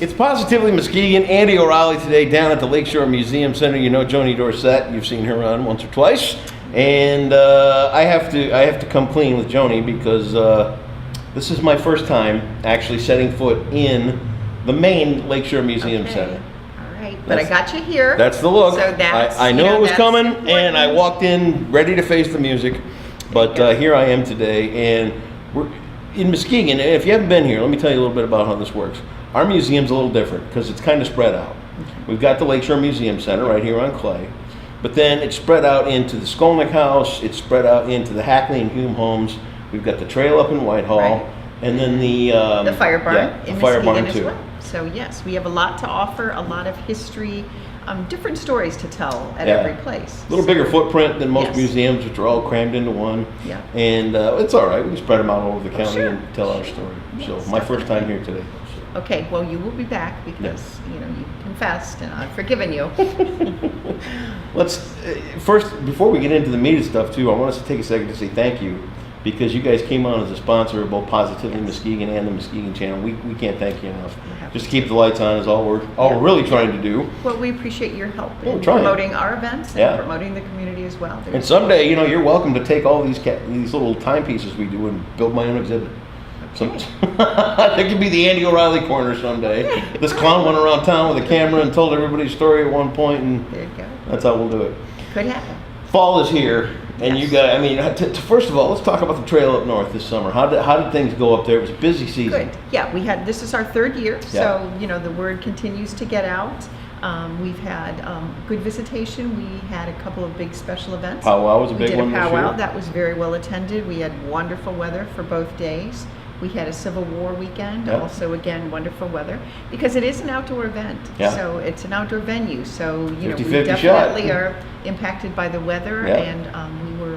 It's Positively Muskegon. Andy O'Reilly today down at the Lakeshore Museum Center. You know Joni Dorsett. You've seen her on once or twice. And I have to come clean with Joni because this is my first time actually setting foot in the main Lakeshore Museum Center. All right, but I got you here. That's the look. So that's, I knew it was coming, important. and I walked in ready to face the music. But here I am today, and we're in Muskegon. And if you haven't been here, let me tell you a little bit about how this works. Our museum's a little different because it's kind of spread out. We've got the Lakeshore Museum Center right here on Clay, but then it's spread out into the Skolnick House, it's spread out into the Hackley and Hume homes. We've got the trail up in Whitehall, Right. and then the fire barn the in fire Muskegon barn as too. well. So yes, we have a lot to offer, a lot of history, different stories to tell at Yeah. every place. A little bigger footprint than most Yes. museums, which are all crammed into one. Yeah. And it's all right. We can spread them out all over the county sure. and tell our story. Yes, So my first time here today. Okay, well you will be back because you confessed and I've forgiven you. Let's first, before we get into the meat of stuff too, I want us to take a second to say thank you because you guys came on as a sponsor of both Positively Muskegon and the Muskegon channel. We can't thank you enough. Just to keep the lights on is all we're really trying to do. Well, we appreciate your help Well, in trying. promoting our events and promoting the community as well. And someday, you're welcome to take all these little timepieces we do and build my own exhibit. That could be the Andy O'Reilly corner someday. This clown went around town with a camera and told everybody's story at one point, and There you go. that's how we'll do it. Could happen. Fall is here, and Yes. you got. First of all, let's talk about the trail up north this summer. How did things go up there? It was a busy season. Good. Yeah, this is our third year, Yeah. so the word continues to get out. We've had good visitation. We had a couple of big special events. Powwow was a big We one did a this powwow year. that was very well attended. We had wonderful weather for both days. We had a Civil War weekend, Yeah. also again wonderful weather because it is an outdoor event. Yeah. So it's an outdoor venue. So we 50-50 definitely shot. are impacted by the weather, Yeah. and we were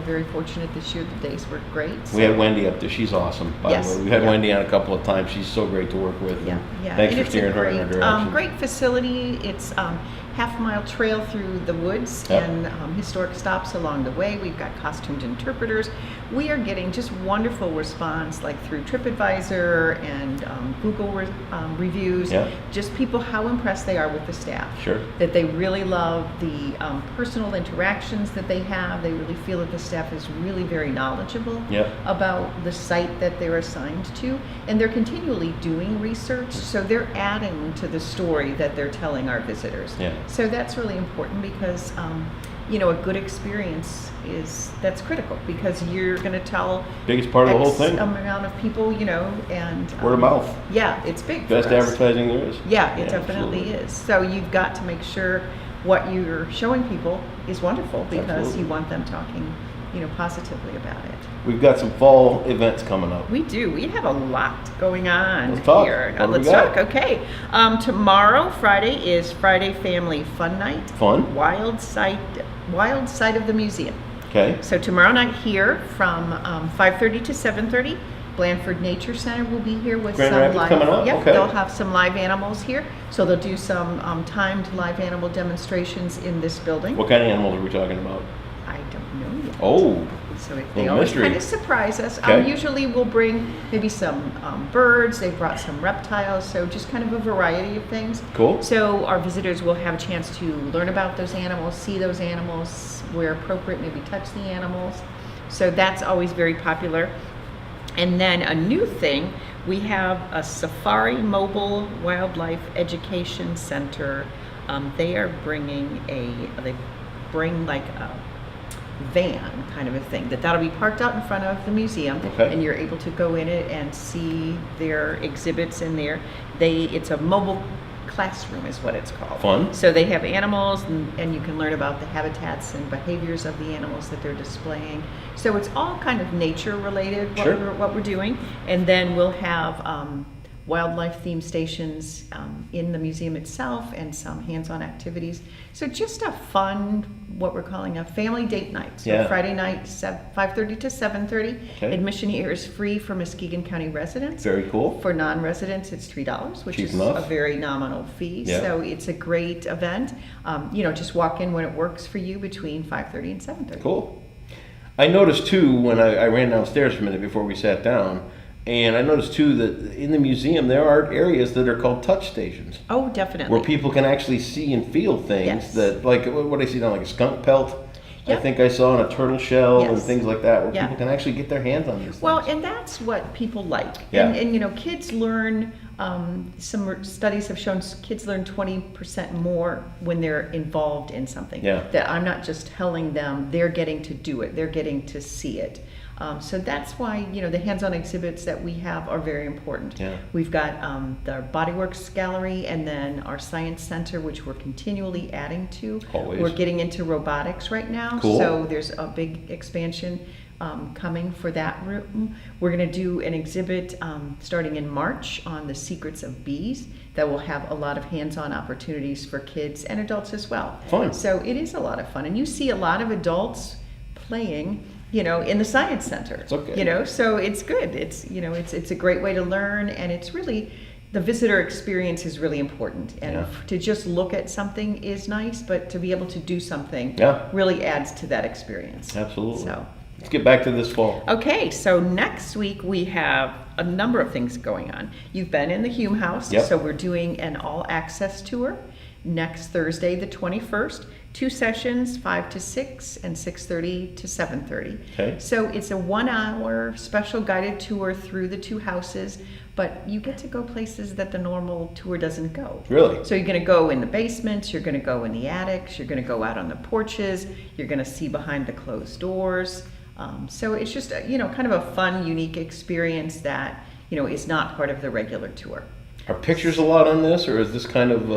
very fortunate this year. The days were great. We had Wendy up there. She's awesome, by Yes, the way. We've had yeah. Wendy on a couple of times. She's so great to work with. Yeah, and yeah. Thanks And for it's a steering her in our direction. Great facility. It's half-mile trail through the woods Yep. and historic stops along the way. We've got costumed interpreters. We are getting just wonderful response, like through TripAdvisor and Google reviews. Yeah. Just people how impressed they are with the staff. Sure. That they really love the personal interactions that they have. They really feel that the staff is really very knowledgeable Yep. about the site that they're assigned to, and they're continually doing research, so they're adding to the story that they're telling our visitors. Yeah. So that's really important because a good experience that's critical because you're going to tell Biggest part of the whole X thing. amount of people, and Word of mouth. Yeah, it's big. Best for us. advertising there is. Yeah, it definitely absolutely. is. So you've got to make sure what you're showing people is wonderful because Absolutely. you want them talking, positively about it. We've got some fall events coming up. We do. We have a lot going on Let's talk. here. What do we Let's got? talk. Okay. Tomorrow, Friday, is Friday Family Fun Night. Fun. Wild side of the museum. Okay. So tomorrow night here from 5:30 to 7:30, Blandford Nature Center will be here with Grand some Rapids live. coming up? Yep, Okay. they'll have some live animals here. So they'll do some timed live animal demonstrations in this building. What kind of animals are we talking about? I don't know yet. Oh, So they Little always mystery. kind of surprise us. Okay. Usually we'll bring maybe some birds. They've brought some reptiles, so just kind of a variety of things. cool. So our visitors will have a chance to learn about those animals, see those animals, where appropriate, maybe touch the animals. So that's always very popular. And then a new thing, we have a Safari Mobile Wildlife Education Center. They bring like a van kind of a thing that'll be parked out in front of the museum, Okay. and you're able to go in it and see their exhibits in there. It's a mobile classroom is what it's called. Fun. So they have animals and you can learn about the habitats and behaviors of the animals that they're displaying. So it's all kind of nature related Sure. what we're doing. And then we'll have wildlife themed stations in the museum itself and some hands-on activities. So just a fun, what we're calling a family date night. So Yeah. Friday night, 5:30 to 7:30. Okay. Admission here is free for Muskegon County residents. Very cool. For non-residents, it's $3, which Cheap is enough. a very nominal fee. Yeah. So it's a great event. Just walk in when it works for you between 5:30 and 7:30. Cool. I noticed too when I ran downstairs for a minute before we sat down And I noticed too that in the museum there are areas that are called touch stations, Oh, definitely. where people can actually see and feel things Yes. that, like what I see down, like a skunk pelt. I Yep. think I saw in a turtle shell and Yes. things like that, where Yeah. people can actually get their hands on these Well, things. and that's what people like. Yeah. And you know, kids learn, some studies have shown kids learn 20% more when they're involved in something. Yeah. That I'm not just telling them, they're getting to do it, they're getting to see it. So that's why, you know, the hands-on exhibits that we have are very important. Yeah. We've got the Bodyworks Gallery and then our Science Center, which we're continually adding to. Always. We're getting into robotics right now. Cool. So there's a big expansion coming for that room. We're going to do an exhibit starting in March on the secrets of bees that will have a lot of hands-on opportunities for kids and adults as well. Fun. So it is a lot of fun. And you see a lot of adults playing, you know, in the Science Center. It's okay. You know, so it's good. It's, you know, it's a great way to learn, and it's really, the visitor experience is really important. And Yeah. to just look at something is nice, but to be able to do something Yeah. really adds to that experience. Absolutely. So, Let's get back to this fall. okay, so next week we have a number of things going on. You've been in the Hume House, Yep. so we're doing an all-access tour next Thursday, the 21st. 2 sessions, 5 to 6 and 6:30 to 7:30. Okay. So it's a 1-hour special guided tour through the 2 houses, but you get to go places that the normal tour doesn't go. Really? So you're going to go in the basements, you're going to go in the attics, you're going to go out on the porches, you're going to see behind the closed doors. So it's just, you know, kind of a fun, unique experience that, you know, is not part of the regular tour. Are pictures allowed on this, or is this kind of?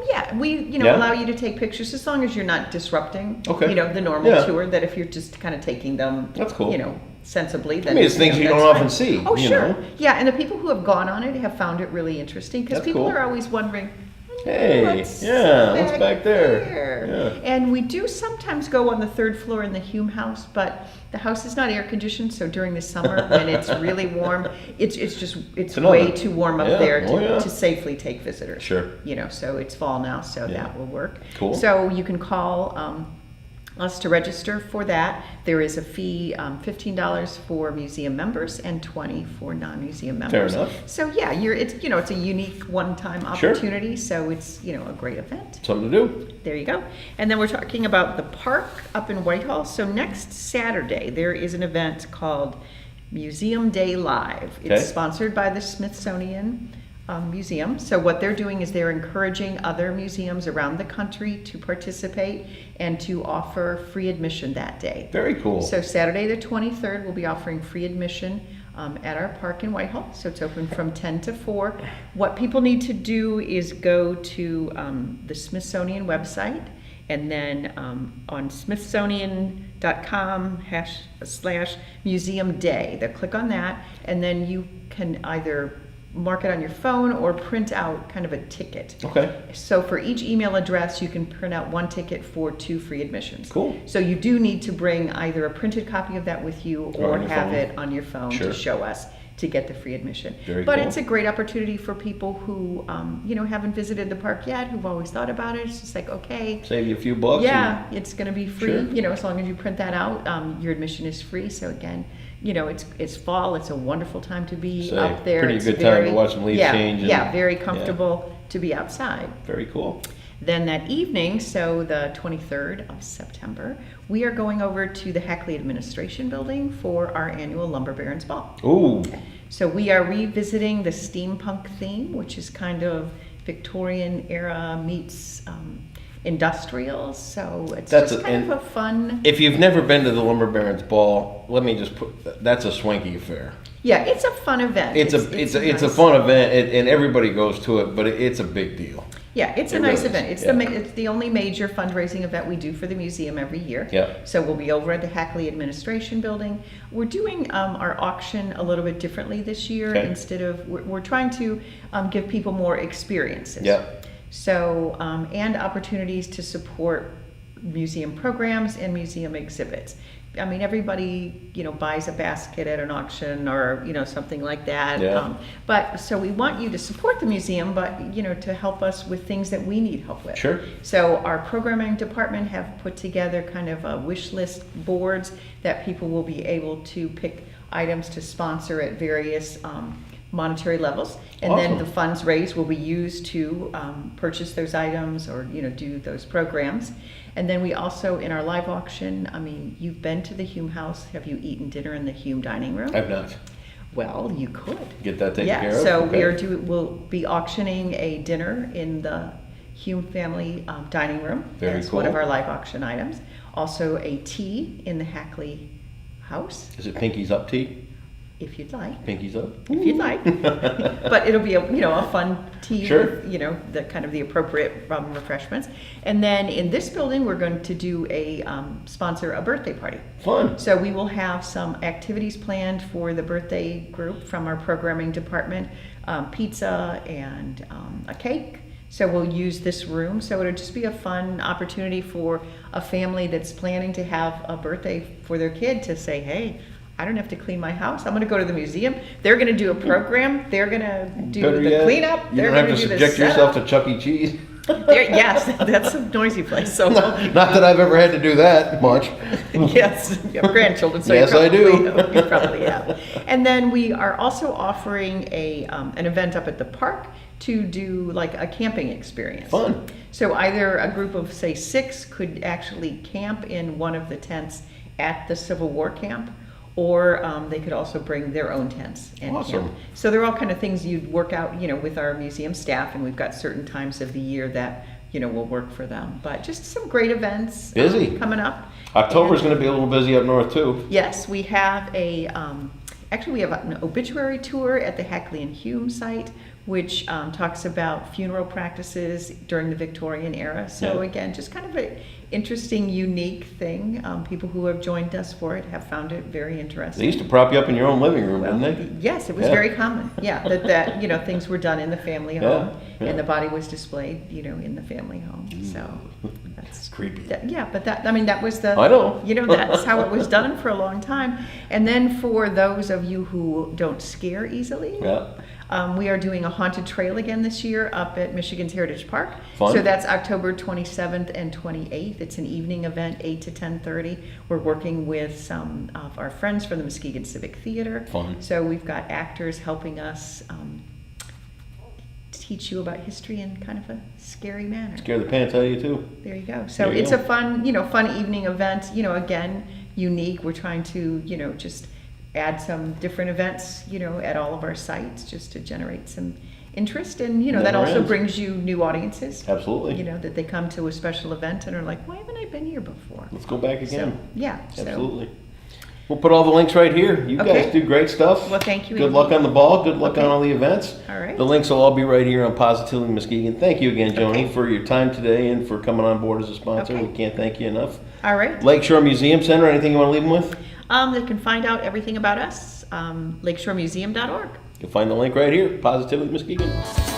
Yeah, we, you know, Yeah? allow you to take pictures as long as you're not disrupting, Okay. you know, the normal Yeah. tour. That if you're just kind of taking them, That's cool. you know, sensibly. Then, I mean, it's things you that's don't often fine. see, Oh, you sure. know? Yeah, and the people who have gone on it have found it really interesting because That's people cool. are always wondering. Hey, What's what's back there? Yeah. And we do sometimes go on the 3rd floor in the Hume House, but the house is not air conditioned, so during the summer when it's really warm, it's another- way too warm up Yeah. there to, Oh, yeah. to safely take visitors. Sure. You know, so it's fall now, so Yeah. that will work. Cool. So you can call us to register for that. There is a fee, $15 for museum members and $20 for non-museum members. enough. So yeah, it's a unique one-time Sure. opportunity. So it's, you know, a great event. Something to do. There you go. And then we're talking about the park up in Whitehall. So next Saturday, there is an event called Museum Day Live. Okay. It's sponsored by the Smithsonian Museum. So what they're doing is they're encouraging other museums around the country to participate and to offer free admission that day. Very cool. So Saturday the 23rd, we'll be offering free admission at our park in Whitehall. So it's open from 10 to 4. What people need to do is go to the Smithsonian website, and then on smithsonian.com/museum day, they'll click on that, and then you can either mark it on your phone or print out kind of a ticket. Okay. So for each email address, you can print out 1 ticket for 2 free admissions. Cool. So you do need to bring either a printed copy of that with you Or or on your have phone. it on your phone Sure. to show us to get the free admission. Very But cool. it's a great opportunity for people who, you know, haven't visited the park yet, who've always thought about it. It's just like, okay, Save you a few bucks. yeah, it's going to be free. Sure. You know, as long as you print that out, your admission is free. So again, you know, it's fall. It's a wonderful time to be Say, up there. pretty It's good time to watch some leaves yeah, change and- yeah, very comfortable to be outside. Very cool. Then that evening, so the 23rd of September, we are going over to the Hackley Administration Building for our annual Lumber Barons Ball. Ooh. So we are revisiting the steampunk theme, which is kind of Victorian era meets industrial. So it's That's just a- kind and- of a fun. If you've never been to the Lumber Barons Ball, let me just put that's a swanky affair. Yeah, it's a fun event. It's a nice. fun event, and everybody goes to it, but it's a big deal. Yeah, it's a It nice really event. is, It's yeah. it's the only major fundraising event we do for the museum every year. Yeah. So we'll be over at the Hackley Administration Building. We're doing our auction a little bit differently this year. Okay. Instead of we're trying to give people more experiences. Yeah. So and opportunities to support museum programs and museum exhibits. I mean, everybody, you know, buys a basket at an auction or, you know, something like that. Yeah. But so we want you to support the museum, but, you know, to help us with things that we need help with. Sure. So our programming department have put together kind of a wish list boards that people will be able to pick items to sponsor at various monetary levels, and then Awesome. the funds raised will be used to purchase those items or do those programs. And then we also, in our live auction, I mean, you've been to the Hume House. Have you eaten dinner in the Hume dining room? I've not. Well, you could. Get that taken Yeah, care of? so Okay. we'll be auctioning a dinner in the Hume family dining room. Very That's one of cool. our live auction items. Also a tea in the Hackley house, Is it Pinky's Up tea? if you'd like. Pinky's Up? If you'd like. But it'll be a fun tea Sure. with, the kind of the appropriate refreshments. And then in this building, we're going to do sponsor a birthday party. Fun. So we will have some activities planned for the birthday group from our programming department, pizza and a cake. So we'll use this room. So it'll just be a fun opportunity for a family that's planning to have a birthday for their kid to say, hey, I don't have to clean my house. I'm going to go to the museum. They're going to do a program. They're going to do Better the yet, cleanup. You They're don't have going to do the subject yourself setup. to Chuck E. Cheese. Yes, that's a noisy place. So Not that I've ever had to do that much. yes, you have grandchildren, so Yes, I do. you probably have. And then we are also offering an event up at the park to do like a camping experience. Fun. So either a group of, say, 6 could actually camp in one of the tents at the Civil War camp, or they could also bring their own tents and Awesome. camp. So they're all kind of things you'd work out, with our museum staff, and we've got certain times of the year that, will work for them. But just some great events Busy. coming up. October's And- going to be a little busy up north too. Yes, we have we have an obituary tour at the Hackley and Hume site, which talks about funeral practices during the Victorian era. So Yeah. again, just kind of an interesting, unique thing. People who have joined us for it have found it very interesting. They used to prop you up in your own living room, Well, didn't they? yes, it was Yeah. very common. Yeah, that things were done in the family Yeah, home, yeah. and the body was displayed, in the family home. So that's Creepy. but that was the. I know. That's how it was done for a long time. And then for those of you who don't scare easily, Yeah. we are doing a haunted trail again this year up at Michigan's Heritage Park. Fun. So that's October 27th and 28th. It's an evening event, 8 to 10:30. We're working with some of our friends from the Muskegon Civic Theater. Fun. So we've got actors helping us teach you about history in kind of a scary manner. Scare the pants out of you too. There you go. So There you it's go. a fun evening event, again, unique. We're trying to, just add some different events, at all of our sites just to generate some interest. And, that Never also ends. brings you new audiences, Absolutely. that they come to a special event and are like, why haven't I been here before? Let's go back again. So, yeah. Absolutely. We'll put all the links right here. You Okay. guys do great stuff. Well, thank you, Good Andy. luck on the ball. Good luck Okay. on all the events. All right. The links will all be right here on Positively Muskegon. Thank you again, Joni, Okay. for your time today and for coming on board as a sponsor. Okay. We can't thank you enough. All right. Lakeshore Museum Center, anything you want to leave them with? They can find out everything about us, lakeshoremuseum.org. You'll find the link right here, Positively Muskegon.